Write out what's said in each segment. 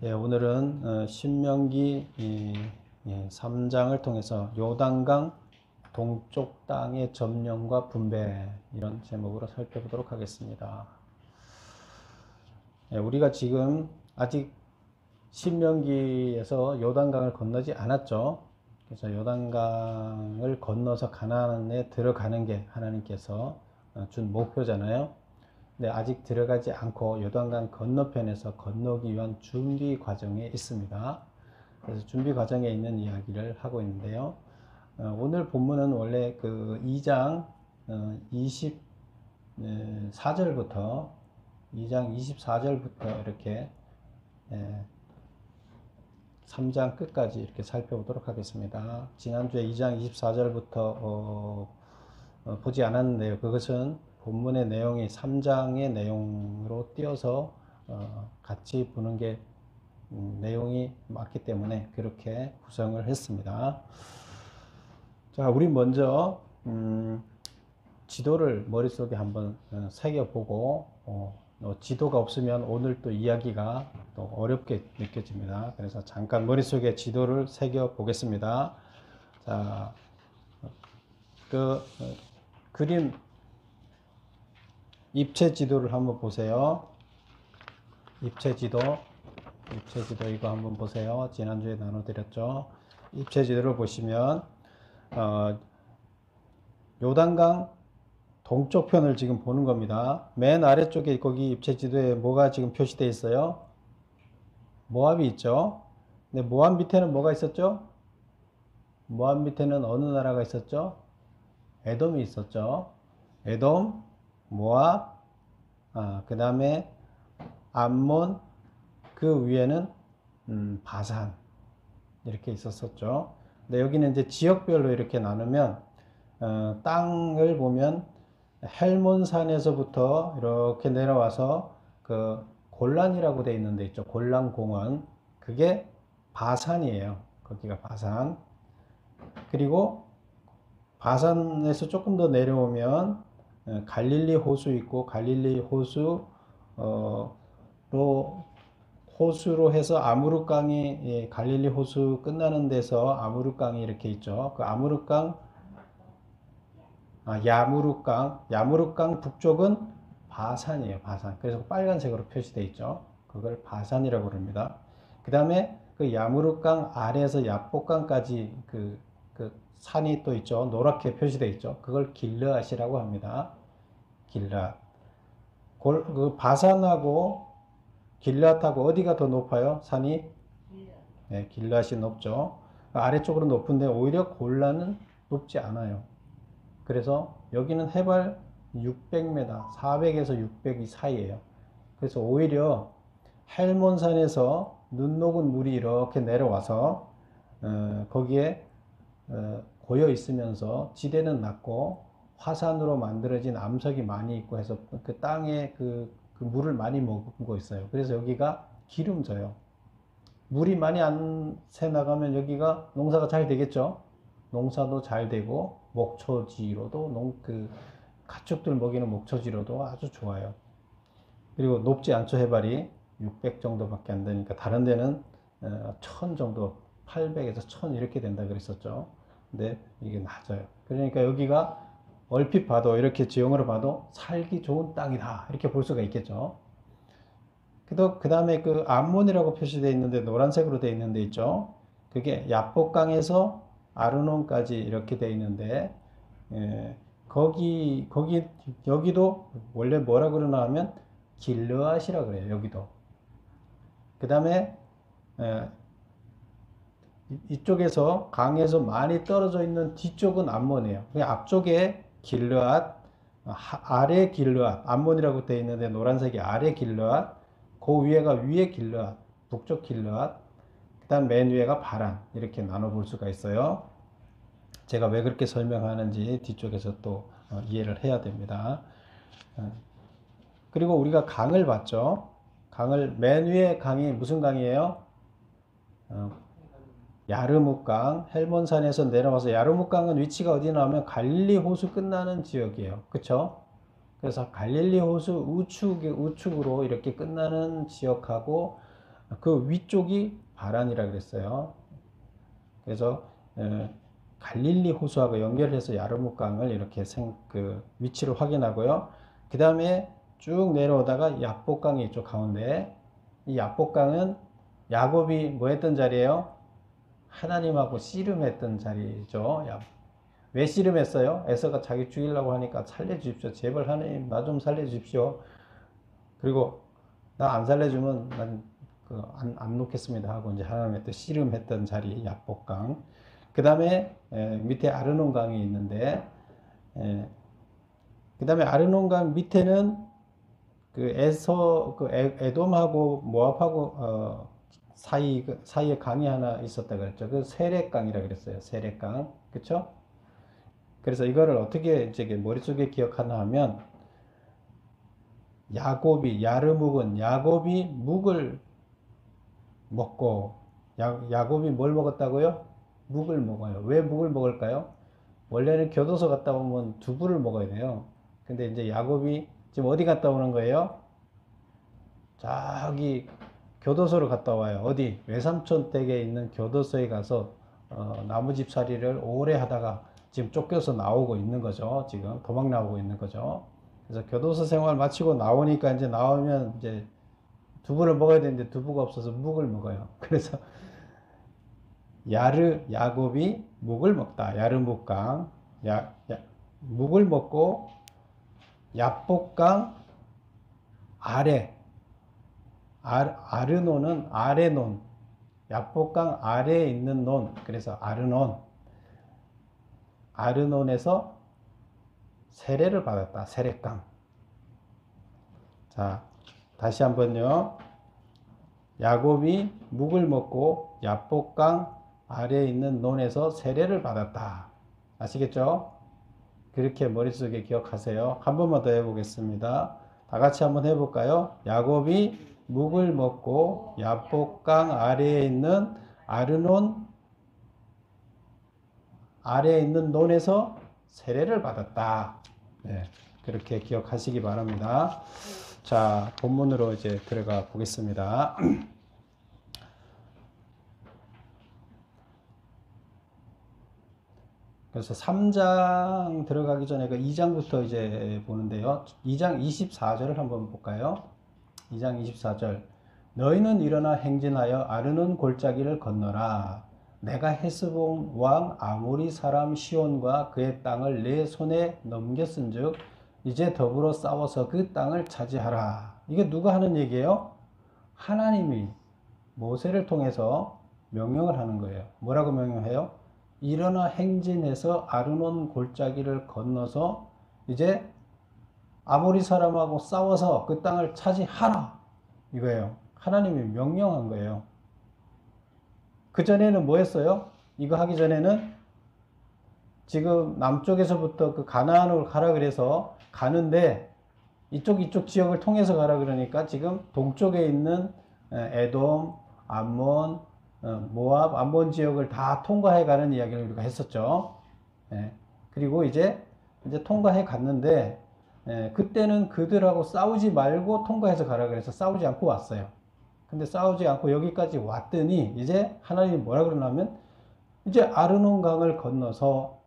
예, 오늘은 신명기 3장을 통해서 요단강 동쪽 땅의 점령과 분배 이런 제목으로 살펴보도록 하겠습니다. 예, 우리가 지금 아직 신명기에서 요단강을 건너지 않았죠. 그래서 요단강을 건너서 가나안에 들어가는 게 하나님께서 준 목표잖아요. 근데 아직 들어가지 않고 요단강 건너편에서 건너기 위한 준비 과정에 있습니다. 그래서 준비 과정에 있는 이야기를 하고 있는데요. 오늘 본문은 원래 그 2장 24절부터 이렇게 3장 끝까지 이렇게 살펴보도록 하겠습니다. 지난주에 2장 24절부터 보지 않았는데요. 그것은 본문의 내용이 3장의 내용으로 띄어서 같이 보는 게 내용이 맞기 때문에 그렇게 구성을 했습니다. 자, 우리 먼저 지도를 머릿속에 한번 새겨보고 지도가 없으면 오늘 또 이야기가 또 어렵게 느껴집니다. 그래서 잠깐 머릿속에 지도를 새겨보겠습니다. 자, 그림 입체 지도를 한번 보세요. 입체 지도 이거 한번 보세요. 지난주에 나눠드렸죠. 입체 지도를 보시면 요단강 동쪽 편을 지금 보는 겁니다. 맨 아래쪽에 거기 입체 지도에 뭐가 지금 표시되어 있어요? 모압이 있죠. 근데 모압 밑에는 뭐가 있었죠? 모압 밑에는 어느 나라가 있었죠? 에돔이 있었죠. 에돔, 모압, 그 다음에 암몬, 그 위에는 바산 이렇게 있었었죠. 근데 여기는 이제 지역별로 이렇게 나누면 땅을 보면 헬몬산에서부터 이렇게 내려와서 그 골란이라고 되어 있는 데 있죠. 골란 공원, 그게 바산이에요. 거기가 바산. 그리고 바산에서 조금 더 내려오면 갈릴리 호수 있고, 갈릴리 호수로 해서 아무르강이, 갈릴리 호수 끝나는 데서 아무르강이 이렇게 있죠. 그 아무르강, 야무르강 북쪽은 바산이에요. 바산. 그래서 빨간색으로 표시되어 있죠. 그걸 바산이라고 그럽니다. 그 다음에 그 야무르강 아래에서 야복강까지 그 산이 또 있죠. 노랗게 표시되어 있죠. 그걸 길르앗이라고 합니다. 길르앗. 그 바산하고 길르앗하고 어디가 더 높아요? 산이? 네, 길르앗이 높죠. 아래쪽으로 높은데 오히려 골란은 높지 않아요. 그래서 여기는 해발 600m, 400에서 600 사이에요. 그래서 오히려 헬몬산에서 눈 녹은 물이 이렇게 내려와서 거기에 고여 있으면서 지대는 낮고 화산으로 만들어진 암석이 많이 있고 해서 그 땅에 그 물을 많이 머금고 있어요. 그래서 여기가 기름져요. 물이 많이 안 새 나가면 여기가 농사가 잘 되겠죠. 농사도 잘 되고 목초지로도 가축들 먹이는 목초지로도 아주 좋아요. 그리고 높지 않죠. 해발이 600 정도밖에 안 되니까 다른 데는 1000 정도, 800에서 1000 이렇게 된다 그랬었죠. 근데 이게 낮아요. 그러니까 여기가 얼핏 봐도, 이렇게 지형으로 봐도 살기 좋은 땅이다 이렇게 볼 수가 있겠죠. 그 다음에 그 암몬이라고 표시되어 있는데, 노란색으로 되어 있는 데 있죠. 그게 야복강에서 아르논까지 이렇게 되어 있는데, 여기도 원래 뭐라 그러나 하면 길르앗이라 그래요. 여기도. 그 다음에 이쪽에서 강에서 많이 떨어져 있는 뒤쪽은 암몬이에요. 앞쪽에 길르앗, 아래 길르앗, 암몬이라고 되어 있는데 노란색이 아래 길르앗, 그 위에가 위에 길르앗, 북쪽 길르앗, 그 다음 맨 위에가 바란, 이렇게 나눠볼 수가 있어요. 제가 왜 그렇게 설명하는지 뒤쪽에서 또 이해를 해야 됩니다. 그리고 우리가 강을 봤죠. 맨 위에 강이 무슨 강이에요? 야르묵강, 헬몬산에서 내려와서, 야르묵강은 위치가 어디 나오면 갈릴리 호수 끝나는 지역이에요. 그쵸? 그래서 갈릴리 호수 우측으로 이렇게 끝나는 지역하고 그 위쪽이 바란이라 그랬어요. 그래서 갈릴리 호수하고 연결해서 야르묵강을 이렇게 그 위치를 확인하고요. 그 다음에 쭉 내려오다가 야복강이 있죠, 가운데. 이 야복강은 야곱이 뭐 했던 자리예요? 하나님하고 씨름했던 자리죠. 왜 씨름했어요? 에서가 자기 죽이려고 하니까 살려주십시오. 제발 하나님 나 좀 살려주십시오. 그리고 나 안 살려주면 난 안 놓겠습니다 하고 이제 하나님한테 씨름했던 자리 야복강. 그 다음에 밑에 아르논강이 있는데, 그 다음에 아르논강 밑에는 에돔하고 모압하고 사이에 강이 하나 있었다 그랬죠. 그 세렛강이라 그랬어요. 세렛강, 그렇죠? 그래서 이거를 어떻게 이제 머릿속에 기억하나 하면, 야르묵은 야곱이 묵을 먹고, 야곱이 뭘 먹었다고요? 묵을 먹어요. 왜 묵을 먹을까요? 원래는 교도소 갔다 오면 두부를 먹어야 돼요. 근데 이제 야곱이 지금 어디 갔다 오는 거예요? 저기 교도소로 갔다 와요. 어디? 외삼촌 댁에 있는 교도소에 가서 나무집살이를 오래 하다가 지금 쫓겨서 나오고 있는 거죠. 지금 도망 나오고 있는 거죠. 그래서 교도소 생활 마치고 나오니까 이제 나오면 이제 두부를 먹어야 되는데 두부가 없어서 묵을 먹어요. 그래서 야곱이 묵을 먹다. 야르묵강. 묵을 먹고 야복강 아래. 아르논은 아래논. 야복강 아래에 있는 논. 그래서 아르논. 아르논에서 세례를 받았다. 세례강. 자, 다시 한번요. 야곱이 묵을 먹고 야복강 아래에 있는 논에서 세례를 받았다. 아시겠죠? 그렇게 머릿속에 기억하세요. 한 번만 더 해보겠습니다. 다 같이 한번 해볼까요? 야곱이 묵을 먹고 야복강 아래에 있는 아르논 아래에 있는 논에서 세례를 받았다. 네, 그렇게 기억하시기 바랍니다. 자, 본문으로 이제 들어가 보겠습니다. 그래서 3장 들어가기 전에 2장부터 이제 보는데요. 2장 24절을 한번 볼까요? 2장 24절. 너희는 일어나 행진하여 아르논 골짜기를 건너라. 내가 헤스본 왕 아모리 사람 시온과 그의 땅을 내 손에 넘겼은즉 이제 더불어 싸워서 그 땅을 차지하라. 이게 누가 하는 얘기예요? 하나님이 모세를 통해서 명령을 하는 거예요. 뭐라고 명령해요? 일어나 행진해서 아르논 골짜기를 건너서 이제 아모리 사람하고 싸워서 그 땅을 차지하라. 이거예요. 하나님이 명령한 거예요. 그전에는 뭐 했어요? 이거 하기 전에는 지금 남쪽에서부터 그 가나안으로 가라 그래서 가는데 이쪽 지역을 통해서 가라 그러니까 지금 동쪽에 있는 에돔, 암몬, 모압, 암몬 지역을 다 통과해 가는 이야기를 우리가 했었죠. 그리고 이제 통과해 갔는데 그때는 그들하고 싸우지 말고 통과해서 가라 그래서 싸우지 않고 왔어요. 근데 싸우지 않고 여기까지 왔더니 이제 하나님이 뭐라 그러냐면 이제 아르논 강을 건너서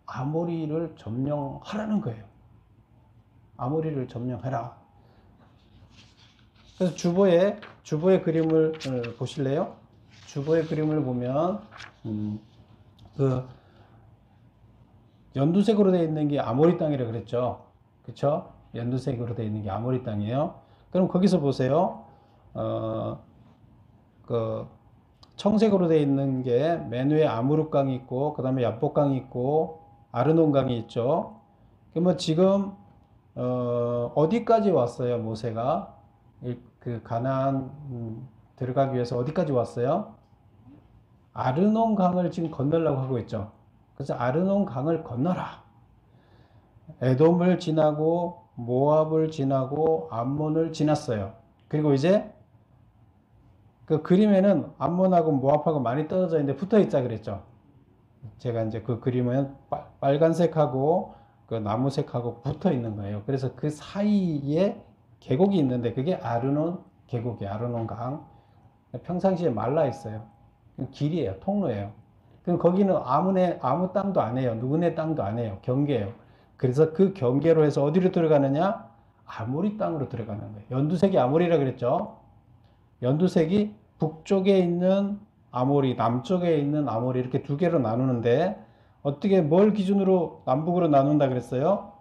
아모리를 점령하라는 거예요. 아모리를 점령해라. 그래서 주보의 그림을 보실래요? 주보의 그림을 보면 그 연두색으로 되어 있는 게 아모리 땅이라 그랬죠. 그렇죠? 연두색으로 되어 있는 게 아모리 땅이에요. 그럼 거기서 보세요. 그 청색으로 되어 있는 게 맨 위에 아무르강이 있고 그 다음에 야복강이 있고 아르논강이 있죠. 그러면 지금 어디까지 왔어요? 모세가 그 가나안 들어가기 위해서 어디까지 왔어요? 아르논 강을 지금 건너려고 하고 있죠. 그래서 아르논 강을 건너라. 에돔을 지나고 모압을 지나고 암몬을 지났어요. 그리고 이제 그 그림에는 암몬하고 모압하고 많이 떨어져 있는데 붙어 있자 그랬죠. 제가 이제 그 그림은 빨간색하고 그 나무색하고 붙어 있는 거예요. 그래서 그 사이에 계곡이 있는데 그게 아르논 계곡이 아르논강. 평상시에 말라 있어요. 길이에요. 통로예요. 그럼 거기는 아무 땅도 아니에요. 누구네 땅도 아니에요. 경계예요. 그래서 그 경계로 해서 어디로 들어가느냐? 아모리 땅으로 들어가는 거예요. 연두색이 아모리라 그랬죠. 연두색이 북쪽에 있는 아모리, 남쪽에 있는 아모리 이렇게 두 개로 나누는데 어떻게 뭘 기준으로 남북으로 나눈다 그랬어요?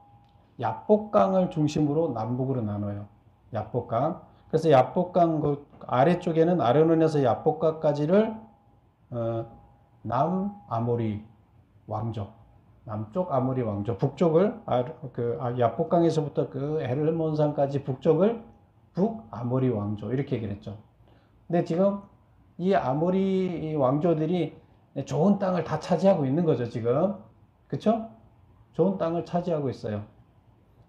야복강을 중심으로 남북으로 나눠요. 야복강. 그래서 야복강 그 아래쪽에는 아르논에서 야복강까지를 남아모리 왕조, 남쪽 아모리 왕조, 북쪽을 야복강에서부터 그 헤르몬산까지 북쪽을 북아모리 왕조 이렇게 얘기를 했죠. 근데 지금 이 아모리 왕조들이 좋은 땅을 다 차지하고 있는 거죠, 지금. 그쵸? 좋은 땅을 차지하고 있어요.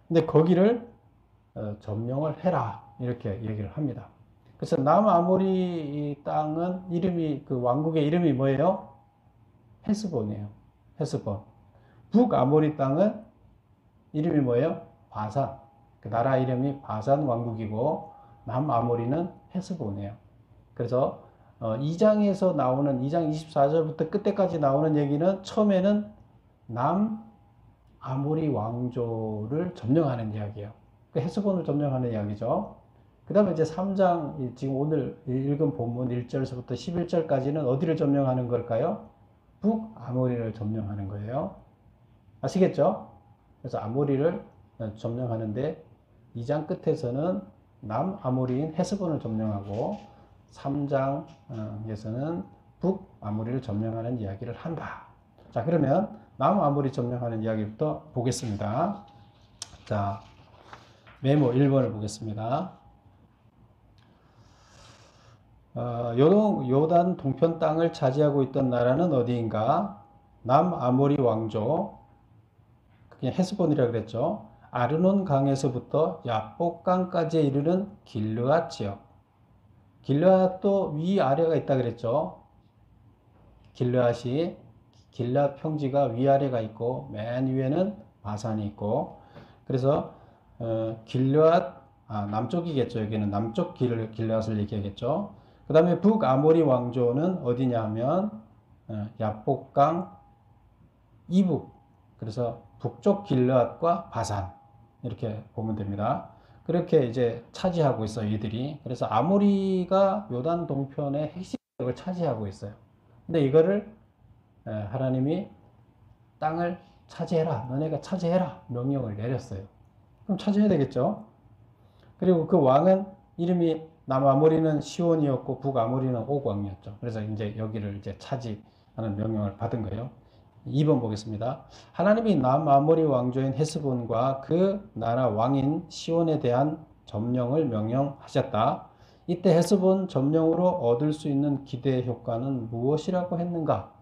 근데 거기를 점령을 해라 이렇게 얘기를 합니다. 그래서 남아모리 땅은 이름이 그 왕국의 이름이 뭐예요? 헤스본이에요. 헤스본. 북아모리 땅은 이름이 뭐예요? 바산. 그 나라 이름이 바산 왕국이고 남아모리는 헤스본이에요. 그래서 2장에서 나오는 2장 24절부터 끝에까지 나오는 얘기는 처음에는 남아모리 왕조를 점령하는 이야기예요. 그 헤스본을 점령하는 이야기죠. 그 다음에 이제 3장, 지금 오늘 읽은 본문 1절에서부터 11절까지는 어디를 점령하는 걸까요? 북아모리를 점령하는 거예요. 아시겠죠? 그래서 아모리를 점령하는데 2장 끝에서는 남아모리인 헤스본을 점령하고 3장에서는 북아모리를 점령하는 이야기를 한다. 자, 그러면 남아모리 점령하는 이야기부터 보겠습니다. 자, 메모 1번을 보겠습니다. 요단 동편 땅을 차지하고 있던 나라는 어디인가? 남아모리 왕조, 그게 헤스본이라고 그랬죠. 아르논 강에서부터 야복강까지 이르는 길르앗 지역. 길르앗도 위아래가 있다 그랬죠. 길르앗 평지가 위아래가 있고 맨 위에는 바산이 있고, 그래서 길르앗 남쪽이겠죠. 여기는 남쪽 길르앗을 얘기하겠죠. 그 다음에 북아모리 왕조는 어디냐 하면 야복강 이북, 그래서 북쪽 길르앗과 바산 이렇게 보면 됩니다. 그렇게 이제 차지하고 있어요, 이들이. 그래서 아모리가 요단 동편의 핵심을 차지하고 있어요. 근데 이거를 하나님이 땅을 차지해라, 너네가 차지해라 명령을 내렸어요. 그럼 차지해야 되겠죠. 그리고 그 왕은 이름이 남아모리는 시온이었고 북아모리는 옥왕이었죠. 그래서 이제 여기를 이제 차지하는 명령을 받은 거예요. 2번 보겠습니다. 하나님이 남아모리 왕조인 헤스본과 그 나라 왕인 시온에 대한 점령을 명령하셨다. 이때 헤스본 점령으로 얻을 수 있는 기대 효과는 무엇이라고 했는가?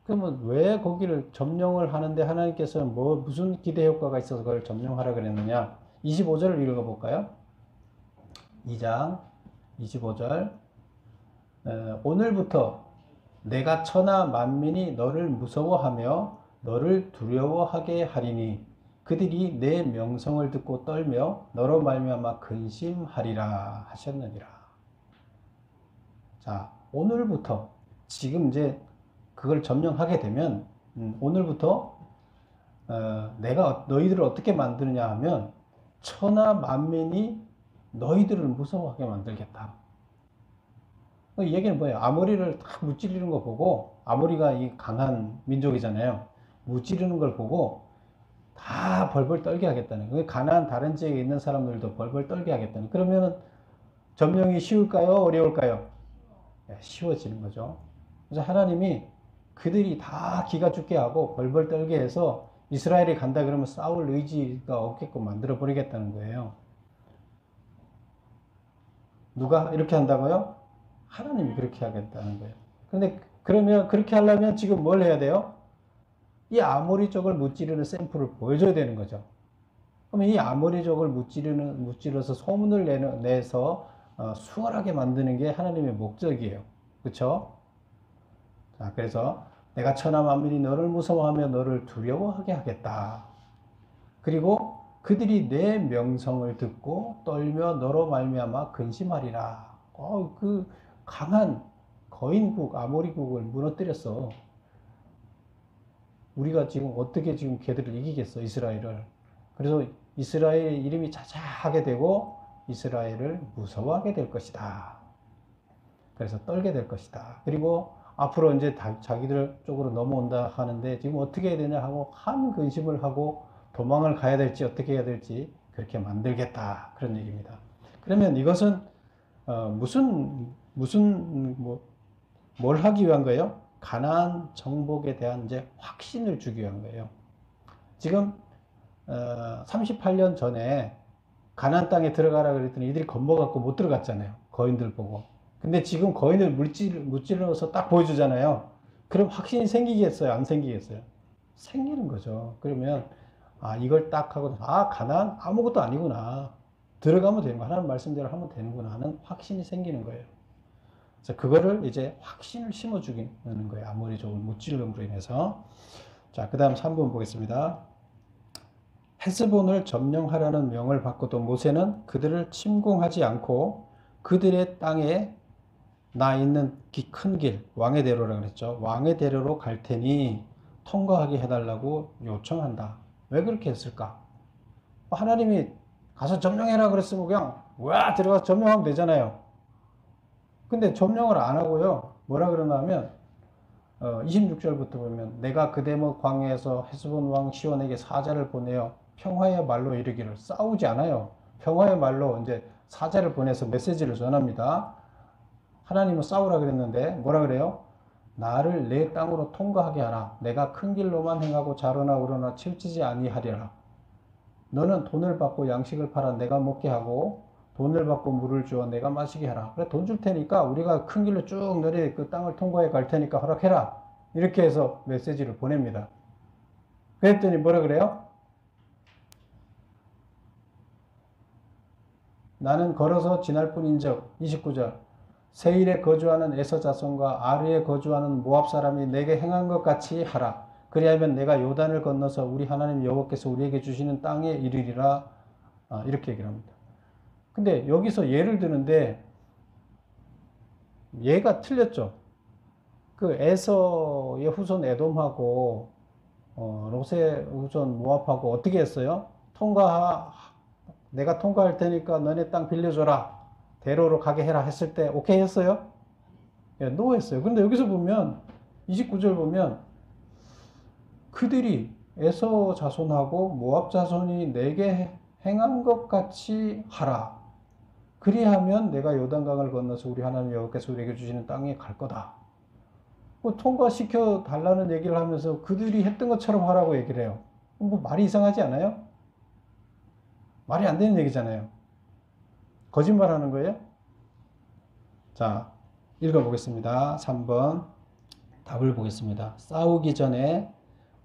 그러면 왜 거기를 점령을 하는데 하나님께서 무슨 기대 효과가 있어서 그걸 점령하라 그랬느냐? 25절을 읽어볼까요? 2장 25절. 오늘부터 내가 천하 만민이 너를 무서워하며 너를 두려워하게 하리니 그들이 내 명성을 듣고 떨며 너로 말미암아 근심하리라 하셨느니라. 자, 오늘부터 지금 이제 그걸 점령하게 되면 오늘부터 내가 너희들을 어떻게 만드느냐 하면 천하 만민이 너희들을 무서워하게 만들겠다. 이 얘기는 뭐예요? 아모리를 다 무찌르는 거 보고, 아모리가 이 강한 민족이잖아요. 무찌르는 걸 보고 다 벌벌 떨게 하겠다는 거예요. 가나안 다른 지역에 있는 사람들도 벌벌 떨게 하겠다는. 그러면은 점령이 쉬울까요? 어려울까요? 쉬워지는 거죠. 그래서 하나님이 그들이 다 기가 죽게 하고 벌벌 떨게 해서 이스라엘이 간다 그러면 싸울 의지가 없게끔 만들어 버리겠다는 거예요. 누가 이렇게 한다고요? 하나님이 그렇게 하겠다는 거예요. 그런데 그러면 그렇게 하려면 지금 뭘 해야 돼요? 이 아모리 쪽을 무찌르는 샘플을 보여줘야 되는 거죠. 그러면 이 아모리 쪽을 무찌르서 소문을 내서 수월하게 만드는 게 하나님의 목적이에요. 그렇죠? 자, 그래서 내가 천하 만민이 너를 무서워하며 너를 두려워하게 하겠다. 그리고 그들이 내 명성을 듣고 떨며 너로 말미암아 근심하리라. 그 강한 거인국 아모리국을 무너뜨렸어. 우리가 지금 어떻게 지금 걔들을 이기겠어, 이스라엘을. 그래서 이스라엘의 이름이 자자하게 되고 이스라엘을 무서워하게 될 것이다. 그래서 떨게 될 것이다. 그리고 앞으로 이제 자기들 쪽으로 넘어온다 하는데 지금 어떻게 해야 되냐 하고 한 근심을 하고 도망을 가야 될지 어떻게 해야 될지 그렇게 만들겠다. 그런 얘기입니다. 그러면 이것은 뭘 하기 위한 거예요? 가나안 정복에 대한 이제 확신을 주기 위한 거예요. 지금 38년 전에 가나안 땅에 들어가라 그랬더니 이들이 겁먹었고 못 들어갔잖아요. 거인들 보고. 근데 지금 거인을 무찔러서 딱 보여주잖아요. 그럼 확신이 생기겠어요? 안 생기겠어요? 생기는 거죠. 그러면 이걸 딱 하고 가나안 아무것도 아니구나. 들어가면 되는 거 하나님 말씀대로 하면 되는구나 하는 확신이 생기는 거예요. 그래서 그거를 이제 확신을 심어주는 거예요. 아모리족을 무찔름으로 인해서. 자, 그 다음 3번 보겠습니다. 헤스본을 점령하라는 명을 받고도 모세는 그들을 침공하지 않고 그들의 땅에 나 있는 큰 길, 왕의 대로라고 그랬죠. 왕의 대로로 갈 테니 통과하게 해달라고 요청한다. 왜 그렇게 했을까? 하나님이 가서 점령해라 그랬으면 그냥 와 들어가서 점령하면 되잖아요. 근데 점령을 안 하고요. 뭐라 그러나 하면 26절부터 보면 내가 그 대목 광야에서 헤스본 왕 시온에게 사자를 보내어 평화의 말로 이르기를. 싸우지 않아요. 평화의 말로 이제 사자를 보내서 메시지를 전합니다. 하나님은 싸우라 그랬는데 뭐라 그래요? 나를 내 땅으로 통과하게 하라. 내가 큰 길로만 행하고 자로나 우로나 치우치지 아니하리라. 너는 돈을 받고 양식을 팔아 내가 먹게 하고 돈을 받고 물을 주어 내가 마시게 하라. 그래 돈 줄 테니까 우리가 큰 길로 쭉 너희 그 땅을 통과해 갈 테니까 허락해라. 이렇게 해서 메시지를 보냅니다. 그랬더니 뭐라 그래요? 나는 걸어서 지날 뿐인즉 29절 세일에 거주하는 에서 자손과 아르에 거주하는 모압 사람이 내게 행한 것 같이 하라. 그리하면 내가 요단을 건너서 우리 하나님 여호와께서 우리에게 주시는 땅에 이르리라. 이렇게 얘기를 합니다. 근데 여기서 예를 드는데 얘가 틀렸죠. 그 에서의 후손 에돔하고 롯의 후손 모압하고 어떻게 했어요? 내가 통과할 테니까 너네 땅 빌려줘라. 대로로 가게 해라 했을 때 오케이 했어요? 예, 노 했어요. 근데 여기서 보면 29절 보면 그들이 에서 자손하고 모압 자손이 내게 행한 것 같이 하라. 그리하면 내가 요단강을 건너서 우리 하나님 여호와께서 우리에게 주시는 땅에 갈 거다. 통과시켜 달라는 얘기를 하면서 그들이 했던 것처럼 하라고 얘기를 해요. 뭐 말이 이상하지 않아요? 말이 안 되는 얘기잖아요. 거짓말 하는 거예요? 자, 읽어보겠습니다. 3번 답을 보겠습니다. 싸우기 전에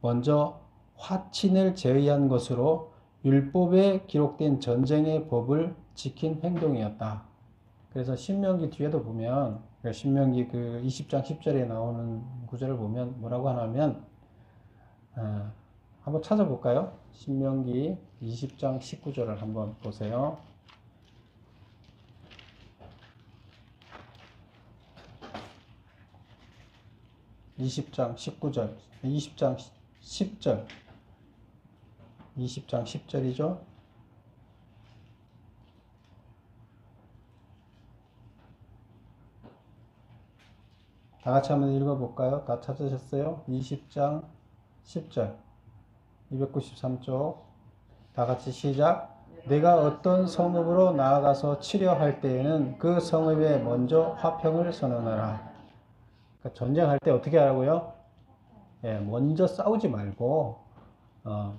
먼저 화친을 제의한 것으로 율법에 기록된 전쟁의 법을 지킨 행동이었다. 그래서 신명기 뒤에도 보면 신명기 그 20장 10절에 나오는 구절을 보면 뭐라고 하냐면 한번 찾아볼까요? 신명기 20장 19절을 한번 보세요. 20장 19절, 20장 10절, 20장 10절이죠. 다 같이 한번 읽어볼까요? 다 찾으셨어요? 20장 10절, 293쪽. 다 같이 시작. 내가 어떤 성읍으로 나아가서 치려할 때에는 그 성읍에 먼저 화평을 선언하라. 그러니까 전쟁할 때 어떻게 하라고요? 예, 먼저 싸우지 말고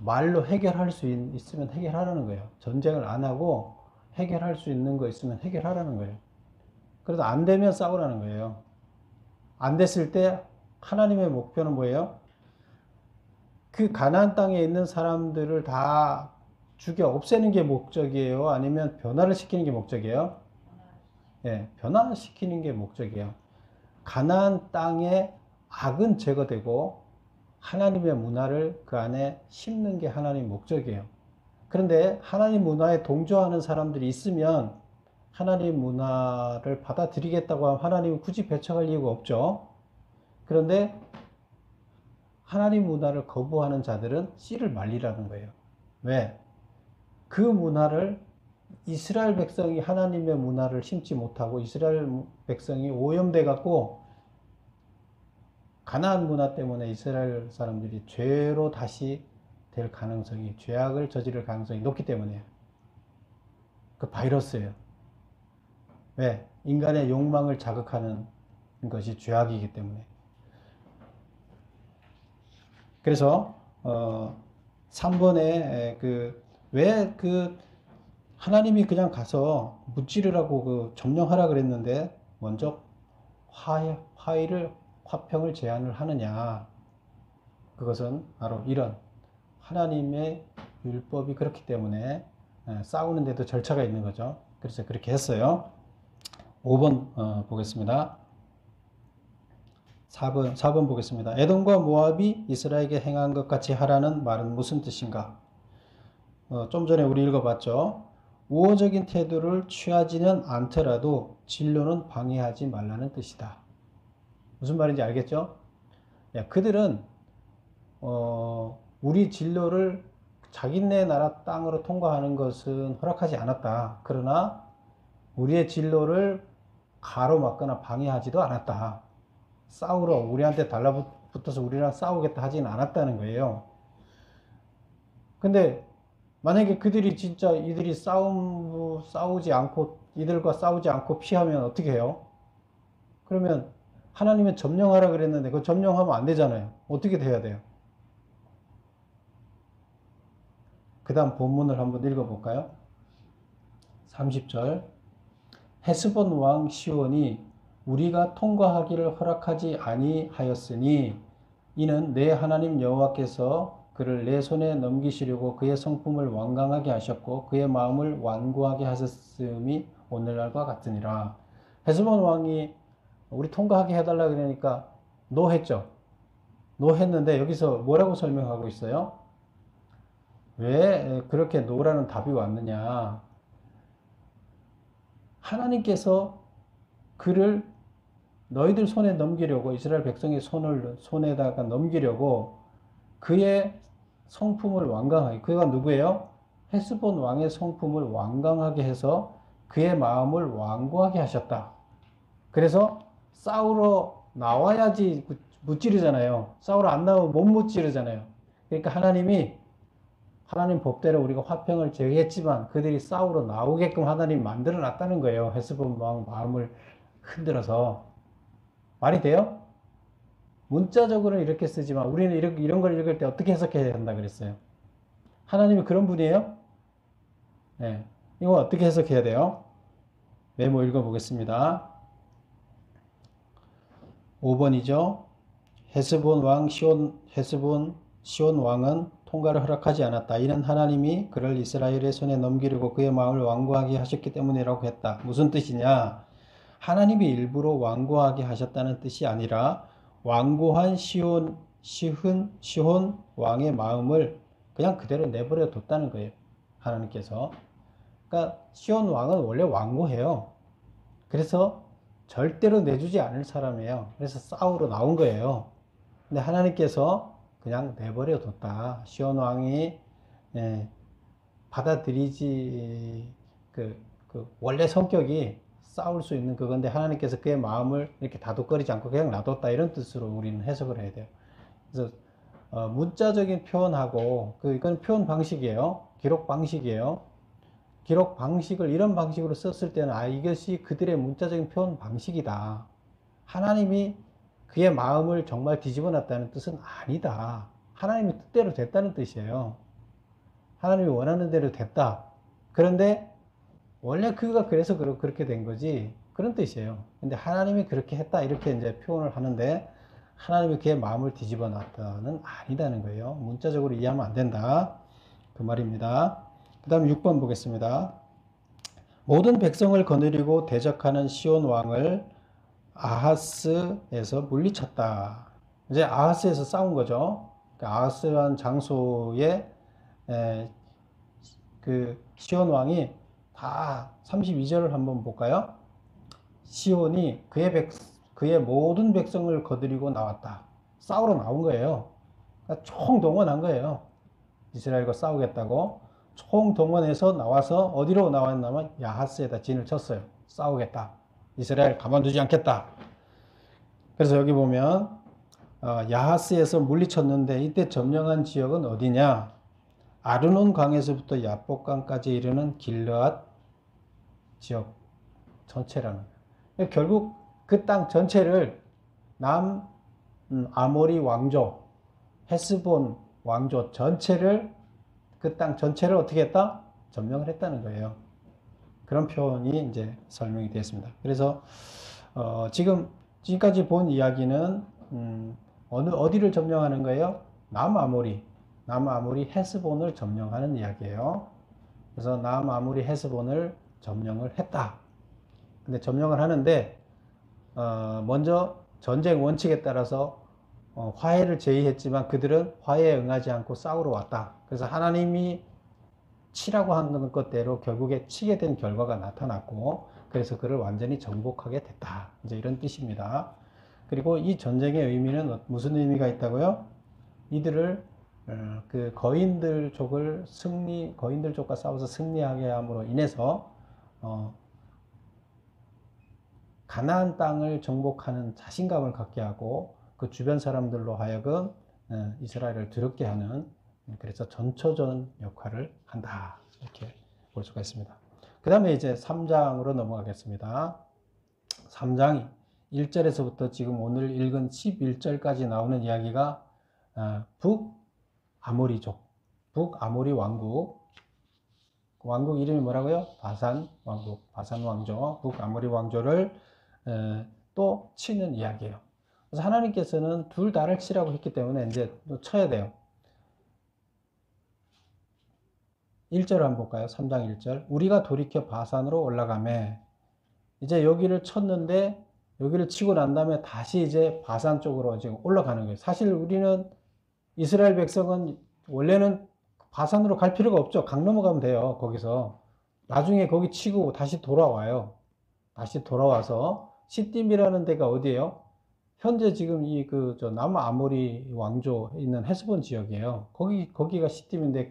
말로 해결할 수 있으면 해결하라는 거예요. 전쟁을 안 하고 해결할 수 있는 거 있으면 해결하라는 거예요. 그래도 안 되면 싸우라는 거예요. 안 됐을 때 하나님의 목표는 뭐예요? 그 가나안 땅에 있는 사람들을 다 죽여 없애는 게 목적이에요? 아니면 변화를 시키는 게 목적이에요? 예, 변화시키는 게 목적이에요. 가나안 땅의 악은 제거되고 하나님의 문화를 그 안에 심는 게 하나님의 목적이에요. 그런데 하나님 문화에 동조하는 사람들이 있으면 하나님 문화를 받아들이겠다고 하면 하나님은 굳이 배척할 이유가 없죠. 그런데 하나님 문화를 거부하는 자들은 씨를 말리라는 거예요. 왜? 그 문화를 이스라엘 백성이 하나님의 문화를 심지 못하고 이스라엘 백성이 오염돼 갖고 가나안 문화 때문에 이스라엘 사람들이 죄로 다시 될 가능성이, 죄악을 저지를 가능성이 높기 때문이에요. 그 바이러스예요. 왜? 인간의 욕망을 자극하는 것이 죄악이기 때문에. 그래서 3번에 왜 하나님이 그냥 가서 무찌르라고 점령하라 그랬는데 먼저 화평을 제안을 하느냐. 그것은 바로 이런 하나님의 율법이 그렇기 때문에 싸우는데도 절차가 있는 거죠. 그래서 그렇게 했어요. 5번 보겠습니다. 4번 보겠습니다. 에돔과 모압이 이스라엘에게 행한 것 같이 하라는 말은 무슨 뜻인가? 좀 전에 우리 읽어봤죠. 우호적인 태도를 취하지는 않더라도 진로는 방해하지 말라는 뜻이다. 무슨 말인지 알겠죠? 그들은 우리 진로를 자기네 나라 땅으로 통과하는 것은 허락하지 않았다. 그러나 우리의 진로를 가로막거나 방해하지도 않았다. 싸우러 우리한테 달라붙어서 우리랑 싸우겠다 하지는 않았다는 거예요. 근데 만약에 그들이 진짜 이들과 싸우지 않고 피하면 어떻게 해요? 그러면 하나님은 점령하라 그랬는데 그 점령하면 안 되잖아요. 어떻게 돼야 돼요? 그 다음 본문을 한번 읽어볼까요? 30절. 헤스본 왕 시온이 우리가 통과하기를 허락하지 아니하였으니 이는 내 하나님 여호와께서 그를 내 손에 넘기시려고 그의 성품을 완강하게 하셨고 그의 마음을 완고하게 하셨음이 오늘날과 같으니라. 헤스본 왕이 우리 통과하게 해달라 그러니까 노 했죠. 노 했는데 여기서 뭐라고 설명하고 있어요? 왜 그렇게 노라는 답이 왔느냐? 하나님께서 그를 너희들 손에 넘기려고 이스라엘 백성의 손에다가 넘기려고 그의 성품을 완강하게, 그가 누구예요? 헤스본 왕의 성품을 완강하게 해서 그의 마음을 완고하게 하셨다. 그래서 싸우러 나와야지 무찌르잖아요. 싸우러 안 나오면 못 무찌르잖아요. 그러니까 하나님 법대로 우리가 화평을 제기했지만 그들이 싸우러 나오게끔 하나님 만들어 놨다는 거예요. 헤스본 왕 마음을 흔들어서. 말이 돼요? 문자적으로는 이렇게 쓰지만 우리는 이런 걸 읽을 때 어떻게 해석해야 한다 그랬어요? 하나님이 그런 분이에요? 네. 이거 어떻게 해석해야 돼요? 메모 읽어보겠습니다. 5번이죠. 헤스본 시온 왕은 통과를 허락하지 않았다. 이는 하나님이 그를 이스라엘의 손에 넘기려고 그의 마음을 완고하게 하셨기 때문이라고 했다. 무슨 뜻이냐? 하나님이 일부러 완고하게 하셨다는 뜻이 아니라 완고한 시혼 왕의 마음을 그냥 그대로 내버려 뒀다는 거예요. 하나님께서. 그러니까 시혼 왕은 원래 완고해요. 그래서 절대로 내주지 않을 사람이에요. 그래서 싸우러 나온 거예요. 근데 하나님께서 그냥 내버려 뒀다. 시온 왕이 받아들이지 원래 성격이 싸울 수 있는 그건데 하나님께서 그의 마음을 이렇게 다독거리지 않고 그냥 놔뒀다 이런 뜻으로 우리는 해석을 해야 돼요. 그래서 문자적인 표현하고 이건 표현 방식이에요. 기록 방식이에요. 기록 방식을 이런 방식으로 썼을 때는 이것이 그들의 문자적인 표현 방식이다. 하나님이 그의 마음을 정말 뒤집어 놨다는 뜻은 아니다. 하나님의 뜻대로 됐다는 뜻이에요. 하나님이 원하는 대로 됐다. 그런데 원래 그가 그래서 그렇게 된 거지 그런 뜻이에요. 근데 하나님이 그렇게 했다 이렇게 이제 표현을 하는데 하나님이 그의 마음을 뒤집어 놨다는 아니다는 거예요. 문자적으로 이해하면 안 된다. 그 말입니다. 그 다음 6번 보겠습니다. 모든 백성을 거느리고 대적하는 시온 왕을 아하스에서 물리쳤다. 이제 아하스에서 싸운 거죠. 아하스라는 장소에 그 시온 왕이 다 32절을 한번 볼까요? 시온이 그의 모든 백성을 거느리고 나왔다. 싸우러 나온 거예요. 그러니까 총동원한 거예요. 이스라엘과 싸우겠다고 총동원해서 나와서 어디로 나왔냐면 야하스에다 진을 쳤어요. 싸우겠다. 이스라엘 가만두지 않겠다. 그래서 여기 보면 야하스에서 물리쳤는데 이때 점령한 지역은 어디냐? 아르논 강에서부터 야복강까지 이르는 길르앗 지역 전체라는 거예요. 결국 그 땅 전체를 남 아모리 왕조, 헤스본 왕조 전체를 그 땅 전체를 어떻게 했다? 점령을 했다는 거예요. 그런 표현이 이제 설명이 되었습니다. 그래서 지금까지 본 이야기는 어디를 점령하는 거예요? 남아모리 헤스본을 점령하는 이야기예요. 그래서 남아모리 헤스본을 점령을 했다. 근데 점령을 하는데 먼저 전쟁 원칙에 따라서 화해를 제의했지만 그들은 화해에 응하지 않고 싸우러 왔다. 그래서 하나님이 치라고 하는 것대로 결국에 치게 된 결과가 나타났고, 그래서 그를 완전히 정복하게 됐다. 이제 이런 뜻입니다. 그리고 이 전쟁의 의미는 무슨 의미가 있다고요? 이들을 그 거인들 쪽과 싸워서 승리하게 함으로 인해서 가나안 땅을 정복하는 자신감을 갖게 하고 그 주변 사람들로 하여금 이스라엘을 두렵게 하는, 그래서 전초전 역할을 한다. 이렇게 볼 수가 있습니다. 그 다음에 이제 3장으로 넘어가겠습니다. 3장이 1절에서부터 지금 오늘 읽은 11절까지 나오는 이야기가 북아모리족, 북아모리 왕국 이름이 뭐라고요? 바산 왕조, 북아모리 왕조를 또 치는 이야기예요. 그래서 하나님께서는 둘 다를 치라고 했기 때문에 이제 또 쳐야 돼요. 1절을 한번 볼까요? 3장 1절. 우리가 돌이켜 바산으로 올라가매. 이제 여기를 쳤는데, 여기를 치고 난 다음에 다시 이제 바산 쪽으로 지금 올라가는 거예요. 사실 우리는 이스라엘 백성은 원래는 바산으로 갈 필요가 없죠. 강 넘어가면 돼요. 거기서. 나중에 거기 치고 다시 돌아와요. 다시 돌아와서 시딤이라는 데가 어디예요? 현재 지금 남아모리 왕조에 있는 헤스본 지역이에요. 거기가 시딤인데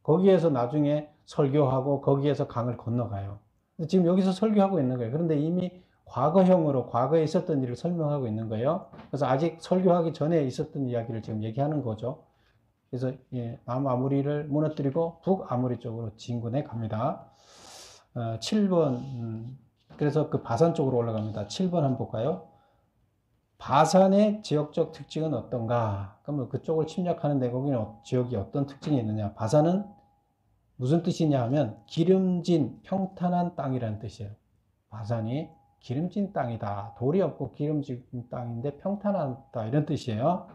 거기에서 나중에 설교하고 거기에서 강을 건너가요. 지금 여기서 설교하고 있는 거예요. 그런데 이미 과거형으로 과거에 있었던 일을 설명하고 있는 거예요. 그래서 아직 설교하기 전에 있었던 이야기를 지금 얘기하는 거죠. 그래서 남아모리를 무너뜨리고 북아모리 쪽으로 진군해 갑니다. 7번 그래서 그 바산 쪽으로 올라갑니다. 7번 한번 볼까요? 바산의 지역적 특징은 어떤가? 그러면 그쪽을 침략하는데 거기는 지역이 어떤 특징이 있느냐? 바산은 무슨 뜻이냐 하면 기름진 평탄한 땅이라는 뜻이에요. 바산이 기름진 땅이다. 돌이 없고 기름진 땅인데 평탄하다, 이런 뜻이에요.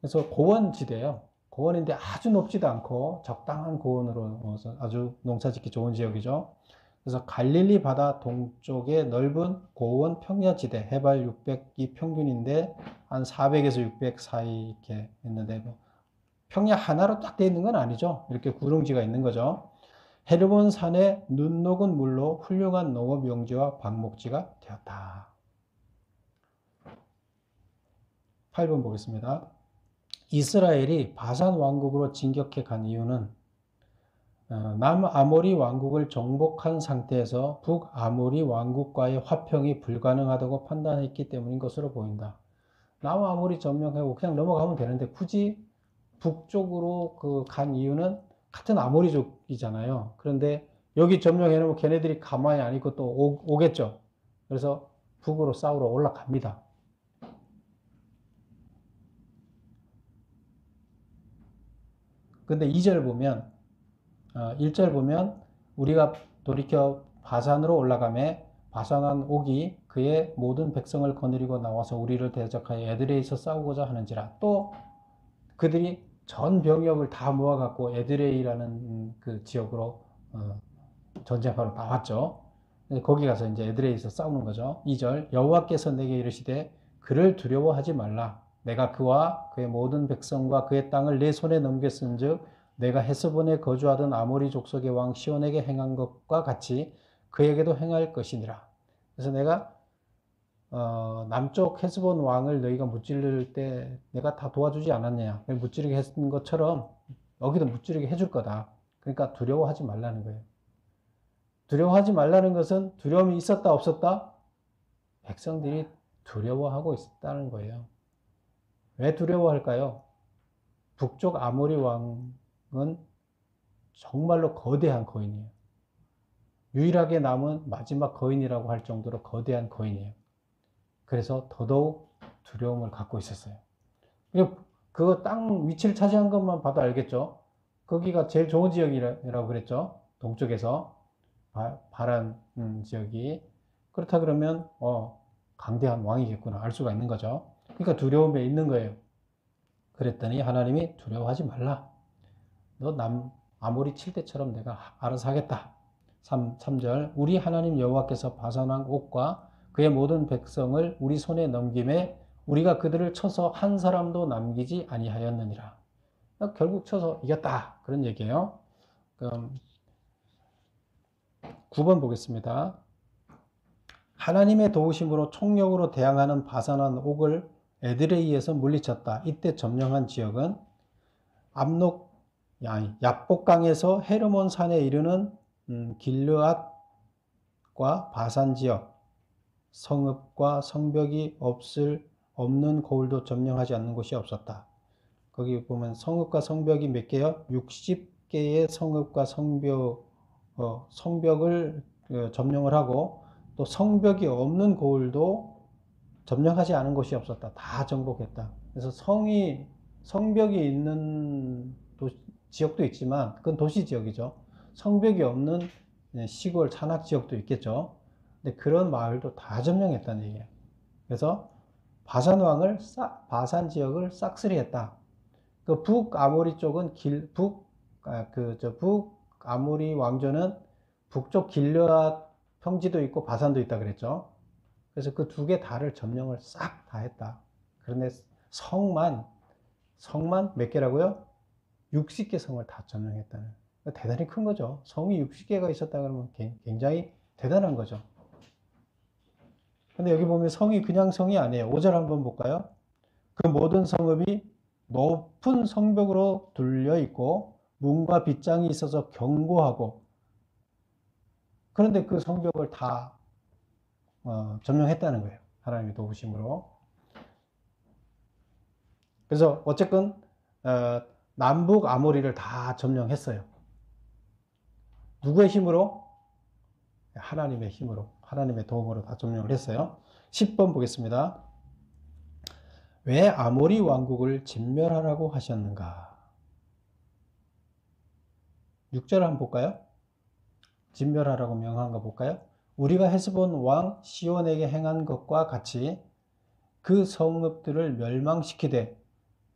그래서 고원지대예요. 고원인데 아주 높지도 않고 적당한 고원으로 아주 농사짓기 좋은 지역이죠. 그래서 갈릴리 바다 동쪽에 넓은 고원 평야지대, 해발 600이 평균인데 한 400에서 600 사이 이렇게 있는데, 평야 하나로 딱 되어 있는 건 아니죠. 이렇게 구릉지가 있는 거죠. 헤르본 산에 눈 녹은 물로 훌륭한 농업 용지와 방목지가 되었다. 8번 보겠습니다. 이스라엘이 바산 왕국으로 진격해 간 이유는 남아모리 왕국을 정복한 상태에서 북아모리 왕국과의 화평이 불가능하다고 판단했기 때문인 것으로 보인다. 남아모리 점령하고 그냥 넘어가면 되는데 굳이 북쪽으로 간 이유는 같은 아모리족이잖아요. 그런데 여기 점령해 놓으면 걔네들이 가만히 안 있고 또 오겠죠. 그래서 북으로 싸우러 올라갑니다. 근데 2절 보면 1절 보면 우리가 돌이켜 바산으로 올라가매 바산한 옥이 그의 모든 백성을 거느리고 나와서 우리를 대적하여 에드레이에서 싸우고자 하는지라. 또 그들이 전 병력을 다 모아갖고 에드레이라는 그 지역으로 전쟁하러 나왔죠. 거기 가서 이제 에드레이에서 싸우는 거죠. 2절 여호와께서 내게 이르시되 그를 두려워하지 말라. 내가 그와 그의 모든 백성과 그의 땅을 내 손에 넘겼은즉 내가 헤스본에 거주하던 아모리 족속의 왕 시온에게 행한 것과 같이 그에게도 행할 것이니라. 그래서 내가 남쪽 헤스본 왕을 너희가 무찌를 때 내가 다 도와주지 않았냐. 무찌르게 했던 것처럼 여기도 무찌르게 해줄 거다. 그러니까 두려워하지 말라는 거예요. 두려워하지 말라는 것은 두려움이 있었다 없었다? 백성들이 두려워하고 있다는 거예요. 왜 두려워할까요? 북쪽 아모리 왕은 정말로 거대한 거인이에요. 유일하게 남은 마지막 거인이라고 할 정도로 거대한 거인이에요. 그래서 더더욱 두려움을 갖고 있었어요. 그거 땅 위치를 차지한 것만 봐도 알겠죠? 거기가 제일 좋은 지역이라고 그랬죠? 동쪽에서 바란 지역이. 그렇다 그러면 강대한 왕이겠구나 알 수가 있는 거죠. 그러니까 두려움에 있는 거예요. 그랬더니 하나님이 두려워하지 말라. 너 아모리 칠 때처럼 내가 알아서 하겠다. 3절 우리 하나님 여호와께서 바산왕 옥과 그의 모든 백성을 우리 손에 넘김에 우리가 그들을 쳐서 한 사람도 남기지 아니하였느니라. 결국 쳐서 이겼다. 그런 얘기예요. 그럼 9번 보겠습니다. 하나님의 도우심으로 총력으로 대항하는 바산왕 옥을 에드레이에서 물리쳤다. 이때 점령한 지역은 야복강에서 헤르몬 산에 이르는 길르앗과 바산 지역, 성읍과 성벽이 없는 고을도 점령하지 않는 곳이 없었다. 거기 보면 성읍과 성벽이 몇 개요? 60개의 성읍과 성벽을 점령을 하고 또 성벽이 없는 고을도 점령하지 않은 곳이 없었다. 다 정복했다. 그래서 성벽이 있는 지역도 있지만 그건 도시 지역이죠. 성벽이 없는 시골 산악 지역도 있겠죠. 근데 그런 마을도 다 점령했다는 얘기예요. 그래서 바산 지역을 싹쓸이했다. 그 북아모리 쪽은 북아모리 왕조는 북쪽 길르앗 평지도 있고 바산도 있다 그랬죠. 그래서 그 두 개 다를 점령을 싹 다 했다. 그런데 성만 몇 개라고요? 60개 성을 다 점령했다는. 대단히 큰 거죠. 성이 60개가 있었다 그러면 굉장히 대단한 거죠. 근데 여기 보면 성이 그냥 성이 아니에요. 5절 한번 볼까요? 그 모든 성읍이 높은 성벽으로 둘려 있고 문과 빗장이 있어서 견고하고, 그런데 그 성벽을 다 점령했다는 거예요. 하나님의 도우심으로. 그래서 어쨌건 남북 아모리를 다 점령했어요. 누구의 힘으로? 하나님의 힘으로, 하나님의 도움으로 다 점령을 했어요. 10번 보겠습니다. 왜 아모리 왕국을 진멸하라고 하셨는가? 6절 한번 볼까요? 진멸하라고 명한 거 볼까요? 우리가 헤스본 왕 시온에게 행한 것과 같이 그 성읍들을 멸망시키되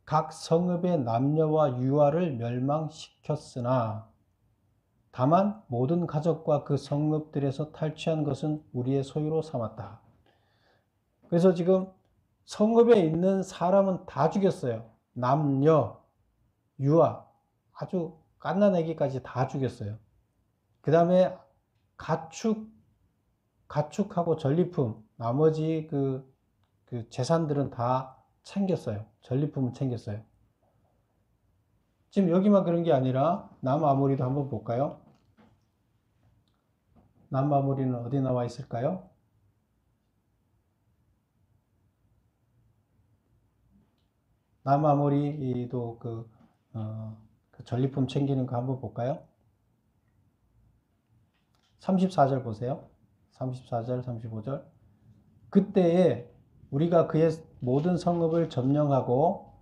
각 성읍의 남녀와 유아를 멸망시켰으나 다만 모든 가족과 그 성읍들에서 탈취한 것은 우리의 소유로 삼았다. 그래서 지금 성읍에 있는 사람은 다 죽였어요. 남녀, 유아, 아주 갓난아기까지 다 죽였어요. 그 다음에 가축하고 전리품, 나머지 그 재산들은 다 챙겼어요. 전리품은 챙겼어요. 지금 여기만 그런 게 아니라 남아모리도 한번 볼까요? 남아모리는 어디 나와 있을까요? 남아모리도 그 전리품 챙기는 거 한번 볼까요? 34절 보세요. 34절, 35절. 그때에 우리가 그의 모든 성읍을 점령하고